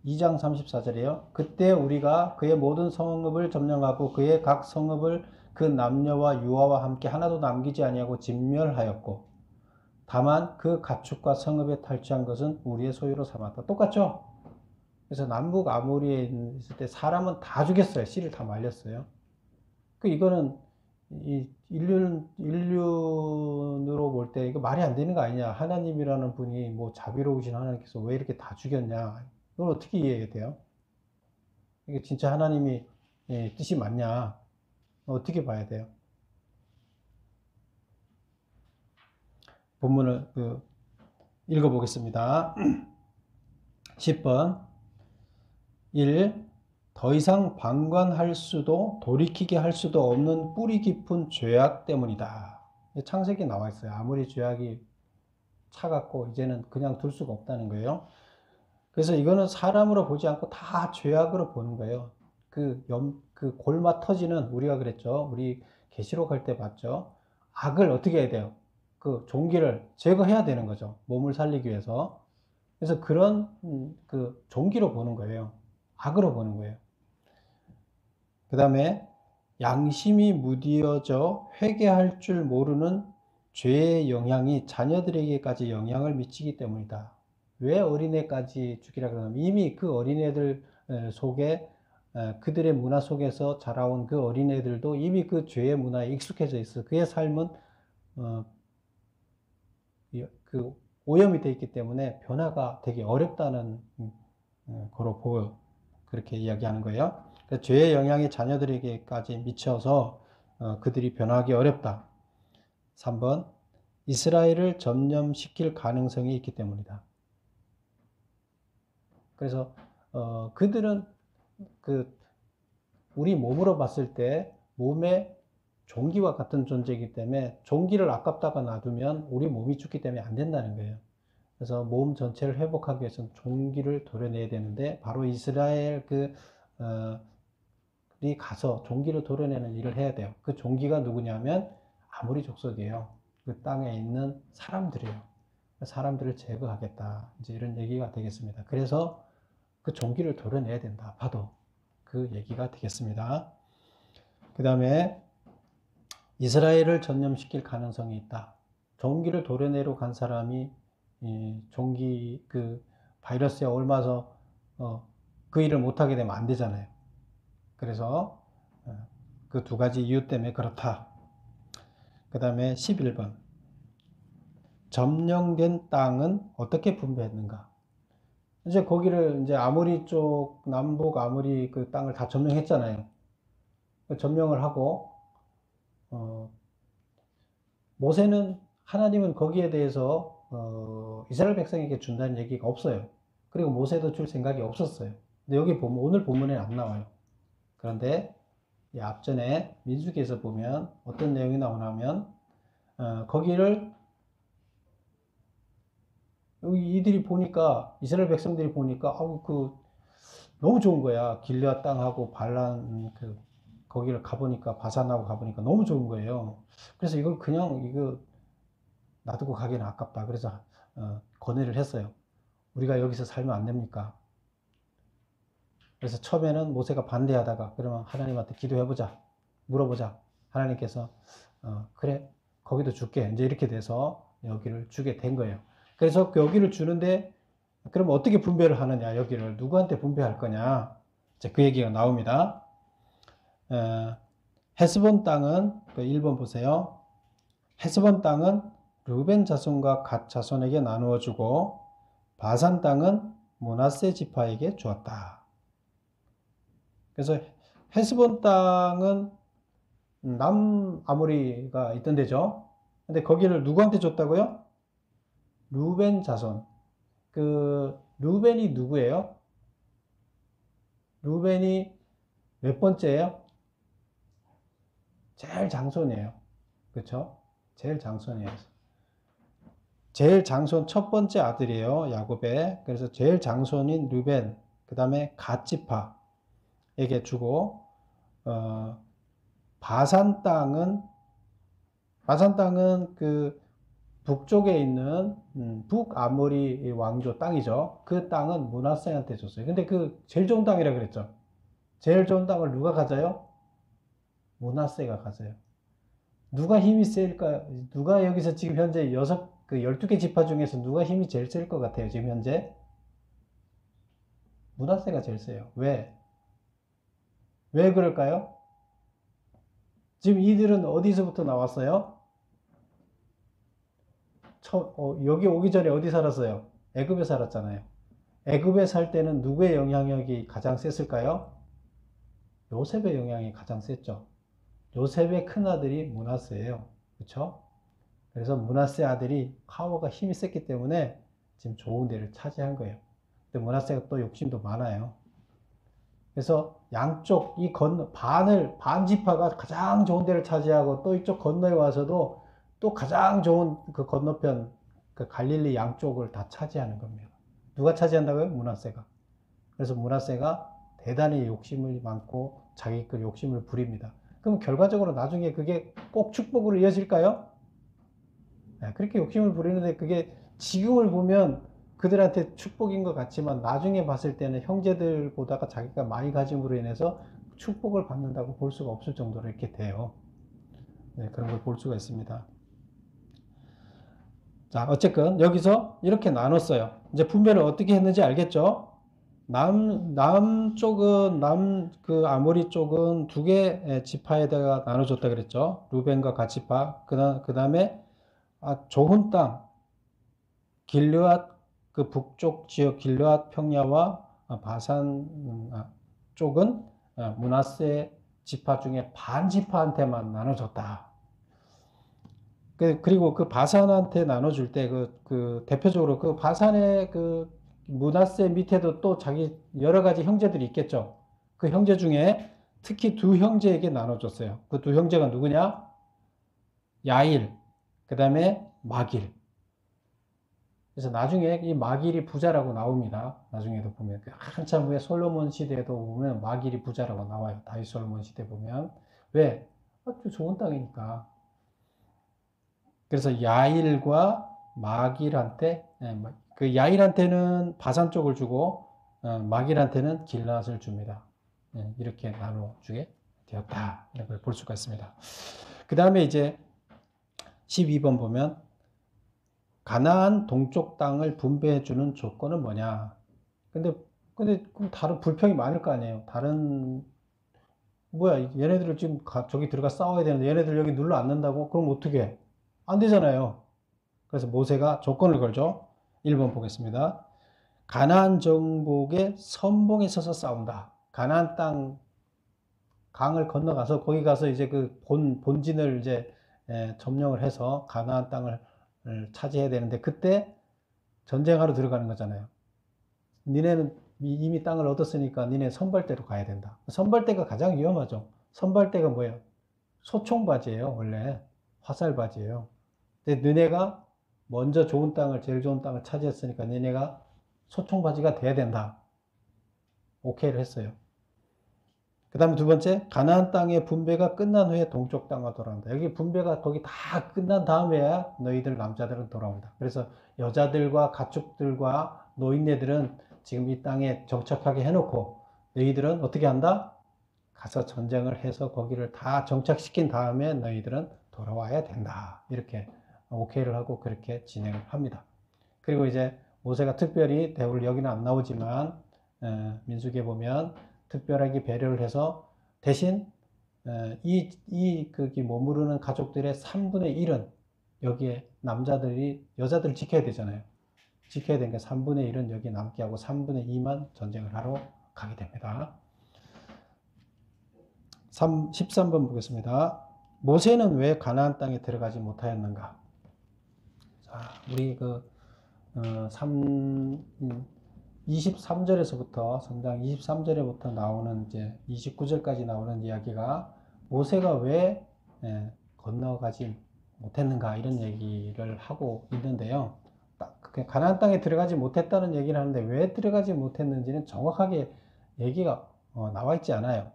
2장 34절이에요. 그때 우리가 그의 모든 성읍을 점령하고 그의 각 성읍을 그 남녀와 유아와 함께 하나도 남기지 아니하고 진멸하였고 다만 그 가축과 성읍에 탈취한 것은 우리의 소유로 삼았다. 똑같죠? 그래서 남북 아모리에 있을 때 사람은 다 죽였어요. 씨를 다 말렸어요. 이거는 이 인륜으로 볼 때 이거 말이 안 되는 거 아니냐. 하나님이라는 분이 뭐 자비로우신 하나님께서 왜 이렇게 다 죽였냐. 이걸 어떻게 이해해야 돼요? 이게 진짜 하나님이 뜻이 맞냐? 어떻게 봐야 돼요? 본문을 읽어보겠습니다. 10번 1. 더 이상 방관할 수도 돌이키게 할 수도 없는 뿌리 깊은 죄악 때문이다. 창세기에 나와 있어요. 아무리 죄악이 차갑고 이제는 그냥 둘 수가 없다는 거예요. 그래서 이거는 사람으로 보지 않고 다 죄악으로 보는 거예요. 그 골마 터지는, 우리가 그랬죠. 우리 계시록 할 때 봤죠. 악을 어떻게 해야 돼요? 그 종기를 제거해야 되는 거죠. 몸을 살리기 위해서. 그래서 그런 그 종기로 보는 거예요. 악으로 보는 거예요. 그 다음에 양심이 무디어져 회개할 줄 모르는 죄의 영향이 자녀들에게까지 영향을 미치기 때문이다. 왜 어린애까지 죽이라 그러냐면 이미 그 어린애들 속에 그들의 문화 속에서 자라온 그 어린애들도 이미 그 죄의 문화에 익숙해져 있어. 그의 삶은 그 오염이 되어 있기 때문에 변화가 되게 어렵다는 거로 보여 그렇게 이야기하는 거예요. 그래서 죄의 영향이 자녀들에게까지 미쳐서 그들이 변화하기 어렵다. 3번 이스라엘을 점령시킬 가능성이 있기 때문이다. 그래서 그들은 우리 몸으로 봤을 때 몸에 종기와 같은 존재이기 때문에 종기를 아깝다가 놔두면 우리 몸이 죽기 때문에 안 된다는 거예요. 그래서 몸 전체를 회복하기 위해서는 종기를 도려내야 되는데 바로 이스라엘 이 가서 종기를 도려내는 일을 해야 돼요. 그 종기가 누구냐면 아모리 족속이에요. 그 땅에 있는 사람들이에요. 사람들을 제거하겠다. 이제 이런 얘기가 되겠습니다. 그래서 그 종기를 도려내야 된다. 봐도 그 얘기가 되겠습니다. 그 다음에 이스라엘을 전염시킬 가능성이 있다. 종기를 도려내러 간 사람이 종기 바이러스에 옮아서 그 일을 못하게 되면 안 되잖아요. 그래서 그 두 가지 이유 때문에 그렇다. 그 다음에 11번 점령된 땅은 어떻게 분배했는가? 이제 거기를 이제 아모리 쪽 남북 아모리 그 땅을 다 점령했잖아요. 점령을 하고 모세는 하나님은 거기에 대해서 이스라엘 백성에게 준다는 얘기가 없어요. 그리고 모세도 줄 생각이 없었어요. 근데 여기 보면 오늘 본문에 안 나와요. 그런데 이 앞전에 민수기에서 보면 어떤 내용이 나오냐면 거기를 이들이 보니까 이스라엘 백성들이 보니까 너무 좋은 거야. 길르앗 땅하고 발란 거기를 가보니까 바산하고 가보니까 너무 좋은 거예요. 그래서 이걸 그냥 이거 놔두고 가기는 아깝다. 그래서 건의를 했어요. 우리가 여기서 살면 안 됩니까? 그래서 처음에는 모세가 반대하다가 그러면 하나님한테 기도해보자. 물어보자. 하나님께서 그래 거기도 줄게. 이제 이렇게 돼서 여기를 주게 된 거예요. 그래서 여기를 주는데 그럼 어떻게 분배를 하느냐? 여기를 누구한테 분배할 거냐? 이제 그 얘기가 나옵니다. 헤스본 땅은 1번 보세요. 헤스본 땅은 르벤 자손과 갓 자손에게 나누어 주고 바산 땅은 므낫세 지파에게 주었다. 그래서 헤스본 땅은 남아모리가 있던 데죠. 근데 거기를 누구한테 줬다고요? 르벤 자손. 르벤이 누구예요? 르벤이 몇 번째예요? 제일 장손이에요. 그렇죠? 제일 장손이에요. 제일 장손 첫 번째 아들이에요. 야곱의. 그래서 제일 장손인 르벤, 그 다음에 갓 지파에게 주고 바산 땅은 그 북쪽에 있는 북아모리 왕조 땅이죠. 그 땅은 므낫세한테 줬어요. 근데 그 제일 좋은 땅이라 그랬죠. 제일 좋은 땅을 누가 가져요? 므낫세가 가져요. 누가 힘이 세일까? 누가 여기서 지금 현재 12개 지파 중에서 누가 힘이 제일 셀 것 같아요? 지금 현재? 므낫세가 제일 세요. 왜? 왜 그럴까요? 지금 이들은 어디서부터 나왔어요? 여기 오기 전에 어디 살았어요? 애굽에 살았잖아요. 애굽에 살 때는 누구의 영향력이 가장 셌을까요? 요셉의 영향이 가장 셌죠. 요셉의 큰아들이 므낫세예요. 그렇죠? 그래서 므낫세 아들이 파워가 힘이 셌기 때문에 지금 좋은 데를 차지한 거예요. 근데 므낫세가 또 욕심도 많아요. 그래서 양쪽 이 반 지파가 가장 좋은 데를 차지하고 또 이쪽 건너에 와서도 또 가장 좋은 그 건너편 그 갈릴리 양쪽을 다 차지하는 겁니다. 누가 차지한다고요? 므낫세가. 그래서 므낫세가 대단히 욕심을 많고 자기 그 욕심을 부립니다. 그럼 결과적으로 나중에 그게 꼭 축복으로 이어질까요? 네, 그렇게 욕심을 부리는데 그게 지금을 보면 그들한테 축복인 것 같지만 나중에 봤을 때는 형제들보다가 자기가 많이 가짐으로 인해서 축복을 받는다고 볼 수가 없을 정도로 이렇게 돼요. 네, 그런 걸 볼 수가 있습니다. 자, 어쨌건 여기서 이렇게 나눴어요. 이제 분배를 어떻게 했는지 알겠죠? 남쪽은, 그 아모리 쪽은 두 개 지파에다가 나눠줬다 그랬죠. 루벤과 갓지파. 그 다음에 좋은 땅, 길르앗, 그 북쪽 지역 길르앗 평야와 바산 쪽은 므낫세 지파 중에 반 지파한테만 나눠줬다. 그리고 그 바산한테 나눠줄 때 그 대표적으로 그 바산의 그 므낫세 밑에도 또 자기 여러 가지 형제들이 있겠죠. 그 형제 중에 특히 두 형제에게 나눠줬어요. 그 두 형제가 누구냐? 야일, 그 다음에 마길. 그래서 나중에 이 마길이 부자라고 나옵니다. 나중에도 보면 한참 후에 솔로몬 시대에도 보면 마길이 부자라고 나와요. 다윗 솔로몬 시대 보면. 왜? 아주 좋은 땅이니까. 그래서 야일과 마길한테, 그 야일한테는 바산 쪽을 주고 마길한테는 길앗을 줍니다. 이렇게 나눠주게 되었다. 이런 걸 볼 수가 있습니다. 그 다음에 이제 12번 보면 가나안 동쪽 땅을 분배해주는 조건은 뭐냐? 근데 다른 불평이 많을 거 아니에요. 뭐야, 얘네들을 지금 저기 들어가 싸워야 되는데 얘네들 여기 눌러 앉는다고? 그럼 어떻게 해? 안 되잖아요. 그래서 모세가 조건을 걸죠. 1번 보겠습니다. 가나안 정복의 선봉에 서서 싸운다. 가나안 땅 강을 건너가서 거기 가서 이제 그 본진을 이제 점령을 해서 가나안 땅을 차지해야 되는데 그때 전쟁하러 들어가는 거잖아요. 니네는 이미 땅을 얻었으니까 니네 선발대로 가야 된다. 선발대가 가장 위험하죠. 선발대가 뭐예요? 소총바지예요. 원래 화살바지예요. 근데 너네가 먼저 제일 좋은 땅을 차지했으니까 너네가 소총바지가 돼야 된다. 오케이를 했어요. 그 다음에 두 번째, 가나안 땅의 분배가 끝난 후에 동쪽 땅으로 돌아온다. 여기 분배가 거기 다 끝난 다음에야 너희들 남자들은 돌아온다. 그래서 여자들과 가축들과 노인네들은 지금 이 땅에 정착하게 해놓고 너희들은 어떻게 한다? 가서 전쟁을 해서 거기를 다 정착시킨 다음에 너희들은 돌아와야 된다. 이렇게 오케이를 하고 그렇게 진행을 합니다. 그리고 이제 모세가 특별히 대우를 여기는 안 나오지만 민수기에 보면 특별하게 배려를 해서 대신 거기 머무르는 가족들의 3분의 1은 여기에 여자들을 지켜야 되잖아요. 지켜야 되니까 3분의 1은 여기 남게 하고 3분의 2만 전쟁을 하러 가게 됩니다. 13번 보겠습니다. 모세는 왜 가나안 땅에 들어가지 못하였는가? 자, 우리 23절에서부터 성장 23절에부터 나오는 이제 29절까지 나오는 이야기가 모세가 왜 건너가지 못했는가 이런 얘기를 하고 있는데요. 가나안 땅에 들어가지 못했다는 얘기를 하는데 왜 들어가지 못했는지는 정확하게 얘기가 나와 있지 않아요.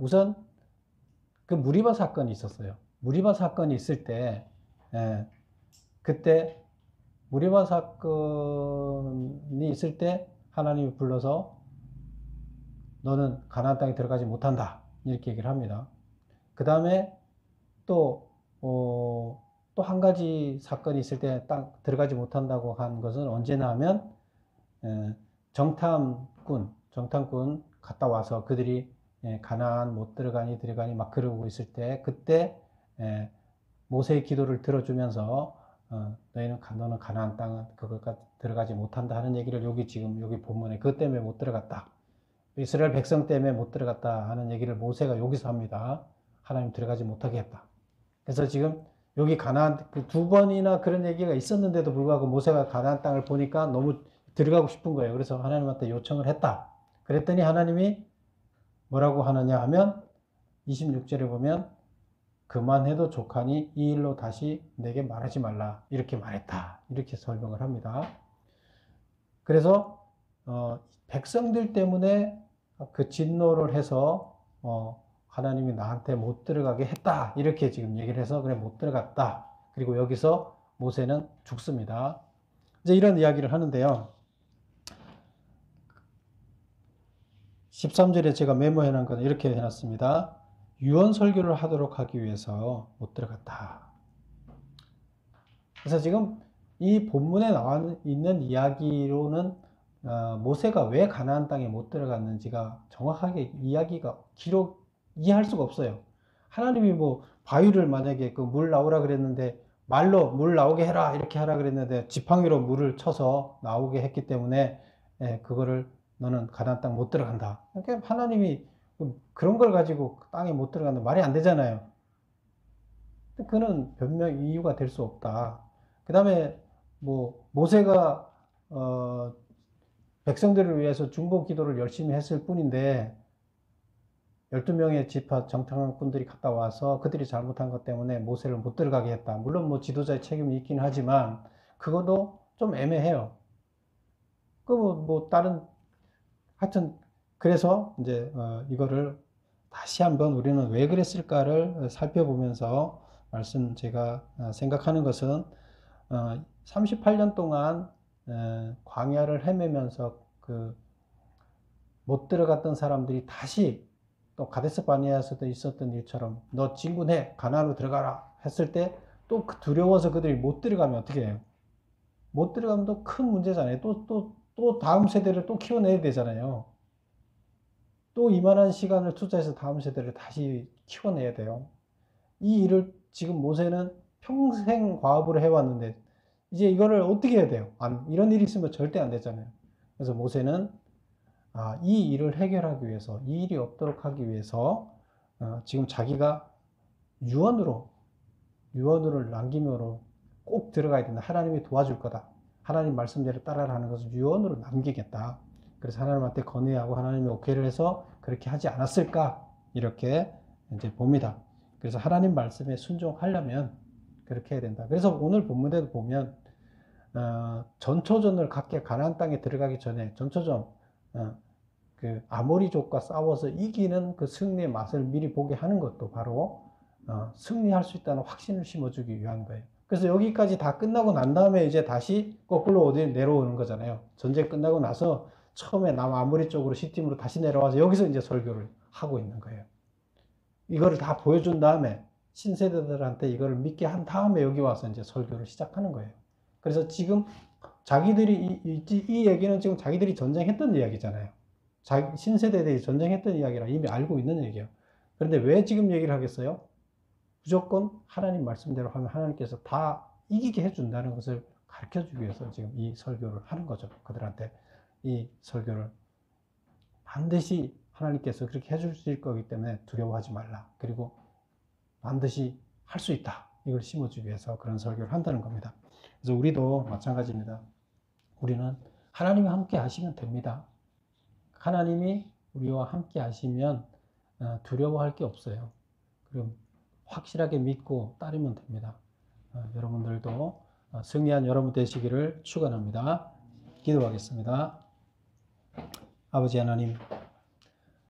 우선 그 무리바 사건이 있었어요. 무리바 사건이 있을 때 그때 무리바 사건이 있을 때 하나님이 불러서 너는 가나안 땅에 들어가지 못한다 이렇게 얘기를 합니다. 그 다음에 또 한 가지 사건이 있을 때 땅 들어가지 못한다고 한 것은 언제나 하면 정탐꾼 갔다 와서 그들이 가나안 못 들어가니 막 그러고 있을 때 그때 모세의 기도를 들어주면서 너는 가나안 땅은 그것까지 들어가지 못한다 하는 얘기를 여기 본문에 그것 때문에 못 들어갔다 이스라엘 백성 때문에 못 들어갔다 하는 얘기를 모세가 여기서 합니다. 하나님 들어가지 못하게 했다. 그래서 지금 여기 가나안 두 번이나 그런 얘기가 있었는데도 불구하고 모세가 가나안 땅을 보니까 너무 들어가고 싶은 거예요. 그래서 하나님한테 요청을 했다. 그랬더니 하나님이 뭐라고 하느냐 하면 26절에 보면 그만해도 족하니 이 일로 다시 내게 말하지 말라 이렇게 말했다. 이렇게 설명을 합니다. 그래서 백성들 때문에 그 진노를 해서 하나님이 나한테 못 들어가게 했다. 이렇게 지금 얘기를 해서 그래 못 들어갔다. 그리고 여기서 모세는 죽습니다. 이제 이런 이야기를 하는데요. 13절에 제가 메모해 놓은 건 이렇게 해놨습니다. 유언 설교를 하도록 하기 위해서 못 들어갔다. 그래서 지금 이 본문에 나와 있는 이야기로는 모세가 왜 가나안 땅에 못 들어갔는지가 정확하게 이해할 수가 없어요. 하나님이 뭐 바위를 만약에 그 물 나오라 그랬는데 말로 물 나오게 해라 이렇게 하라 그랬는데 지팡이로 물을 쳐서 나오게 했기 때문에 그거를 너는 가나안 땅 못 들어간다. 그러니까 하나님이 그런 걸 가지고 땅에 못 들어간다 말이 안 되잖아요. 그는 변명 이유가 될 수 없다. 그 다음에 뭐 모세가 백성들을 위해서 중보 기도를 열심히 했을 뿐인데 12명의 지파 정탐꾼들이 갔다 와서 그들이 잘못한 것 때문에 모세를 못 들어가게 했다. 물론 뭐 지도자의 책임이 있긴 하지만 그것도 좀 애매해요. 다른 하여튼 그래서 이제 이거를 다시 한번 우리는 왜 그랬을까를 살펴보면서 제가 생각하는 것은 38년 동안 광야를 헤매면서 못 들어갔던 사람들이 다시 또 가데스 바네아에서도 있었던 일처럼 너 진군해 가나안으로 들어가라 했을 때 또 두려워서 그들이 못 들어가면 어떻게 해요? 못 들어가면 또 큰 문제잖아요. 또 다음 세대를 또 키워내야 되잖아요. 또 이만한 시간을 투자해서 다음 세대를 다시 키워내야 돼요. 이 일을 지금 모세는 평생 과업으로 해왔는데 이제 이거를 어떻게 해야 돼요? 이런 일이 있으면 절대 안 되잖아요. 그래서 모세는 이 일을 해결하기 위해서, 이 일이 없도록 하기 위해서 지금 자기가 유언을 남김으로 꼭 들어가야 된다. 하나님이 도와줄 거다. 하나님 말씀대로 따라라 하는 것을 유언으로 남기겠다. 그래서 하나님한테 건의하고 하나님이 오케이를 해서 그렇게 하지 않았을까? 이렇게 이제 봅니다. 그래서 하나님 말씀에 순종하려면 그렇게 해야 된다. 그래서 오늘 본문에도 보면 전초전을 갖게 가나안 땅에 들어가기 전에 전초전 그 아모리족과 싸워서 이기는 그 승리의 맛을 미리 보게 하는 것도 바로 승리할 수 있다는 확신을 심어주기 위한 거예요. 그래서 여기까지 다 끝나고 난 다음에 이제 다시 거꾸로 어디 내려오는 거잖아요. 전쟁 끝나고 나서 처음에 아모리 쪽으로 시팀으로 다시 내려와서 여기서 이제 설교를 하고 있는 거예요. 이거를 다 보여준 다음에 신세대들한테 이거를 믿게 한 다음에 여기 와서 이제 설교를 시작하는 거예요. 그래서 지금 자기들이 이 얘기는 지금 자기들이 전쟁했던 이야기잖아요. 신세대들이 전쟁했던 이야기라 이미 알고 있는 얘기예요. 그런데 왜 지금 얘기를 하겠어요? 무조건 하나님 말씀대로 하면 하나님께서 다 이기게 해준다는 것을 가르쳐 주기 위해서 지금 이 설교를 하는 거죠. 그들한테 이 설교를 반드시 하나님께서 그렇게 해주실 거기 때문에 두려워하지 말라. 그리고 반드시 할 수 있다. 이걸 심어주기 위해서 그런 설교를 한다는 겁니다. 그래서 우리도 마찬가지입니다. 우리는 하나님이 함께 하시면 됩니다. 하나님이 우리와 함께 하시면 두려워할 게 없어요. 그럼 확실하게 믿고 따르면 됩니다. 여러분들도 승리한 여러분 되시기를 축원합니다. 기도하겠습니다. 아버지 하나님,